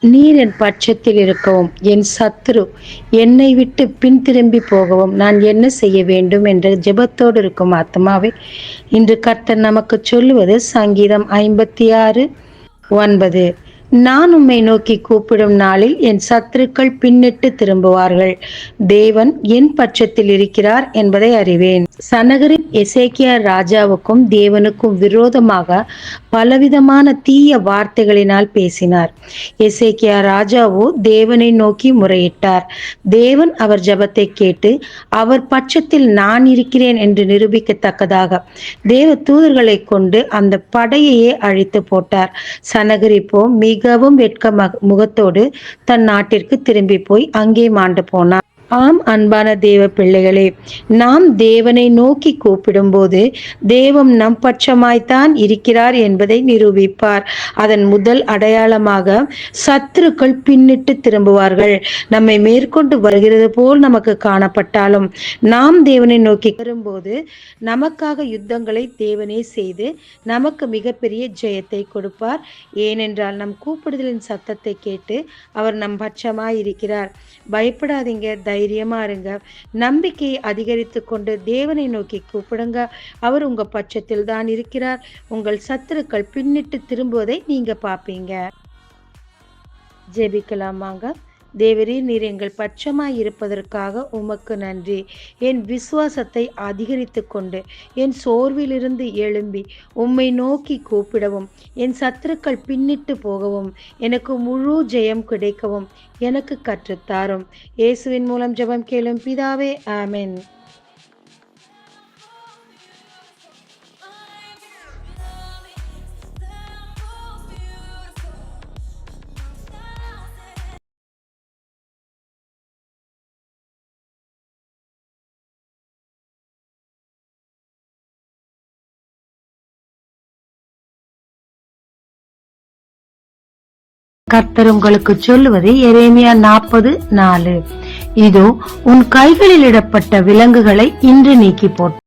நீர் என் பட்சத்தில் இருக்கவும் என் சத்துரு என்னை விட்டு பின் திரும்பி போகவும் நான் என்ன செய்ய வேண்டும் என்ற ஜெபத்தோடு இருக்கும் ஆத்மாவே, இன்று கர்த்தர் நமக்கு சொல்லுவது சங்கீதம் 56:9. நான் உம்மை நோக்கி கூப்பிடும் நாளில் என் சத்துருக்கள் பின்னிட்டு திரும்புவார்கள். தேவன் என் பட்சத்தில் இருக்கிறார் என்பதை அறிவேன். சனகரிப் எசேக்கியா ராஜாவுக்கும் தேவனுக்கும் விரோதமாக பலவிதமான தீய வார்த்தைகளினால் பேசினார். எசேக்கியா ராஜாவோ தேவனை நோக்கி முறையிட்டார். தேவன் அவர் ஜெபத்தை கேட்டு அவர் பட்சத்தில் நான் இருக்கிறேன் என்று நிரூபிக்கத்தக்கதாக தேவ தூதர்களை கொண்டு அந்த படையையே அழித்து போட்டார். சனகரிப்போ மிகவும் வெட்க முகத்தோடு தன் நாட்டிற்கு திரும்பி போய் அங்கே மாண்டு போனார். ஆம், அன்பான தேவ பிள்ளைகளே, நாம் தேவனை நோக்கி கூப்பிடும்போது தேவன் நம் பட்சமாய்த்தான் இருக்கிறார் என்பதை நிரூபிப்பார். அதன் முதல் அடையாளமாக சத்துருக்கள் பின்னிட்டு திரும்புவார்கள். நம்மை மேற்கொண்டு வருகிறது போல் நமக்கு காணப்பட்டாலும் நாம் தேவனை நோக்கி வரும்போது நமக்காக யுத்தங்களை தேவனே செய்து நமக்கு மிகப்பெரிய ஜெயத்தை கொடுப்பார். ஏனென்றால் நம் கூப்பிடுதலின் சத்தத்தை கேட்டு அவர் நம் பட்சமாய் இருக்கிறார். பயப்படாதீங்க, தைரியமா இருங்க. நம்பிக்கையை அதிகரித்து கொண்டு தேவனை நோக்கி கூப்பிடுங்க. அவர் உங்க பட்சத்தில் தான் இருக்கிறார். உங்கள் சத்துருக்கள் பின்னிட்டு திரும்புவதை நீங்க பாப்பீங்க. ஜெபிக்கலாமாங்க. தேவரீர், நீர் எங்கள் பட்சமாய் இருப்பதற்காக உமக்கு நன்றி. என் விசுவாசத்தை அதிகரித்து கொண்டு என் சோர்விலிருந்து எழும்பி உம்மை நோக்கி கூப்பிடவும் என் சத்துருக்கள் பின்னிட்டு போகவும் எனக்கு முழு ஜெயம் கிடைக்கவும் எனக்கு கற்றுத்தாரும். இயேசுவின் மூலம் ஜெபம் கேளும் பிதாவே, ஆமென். கர்த்தர் உங்களுக்கு சொல்லுவது எரேமியா 40:4. இதோ உன் கைகளில் இடப்பட்ட விலங்குகளை இன்று நீக்கி போட்டு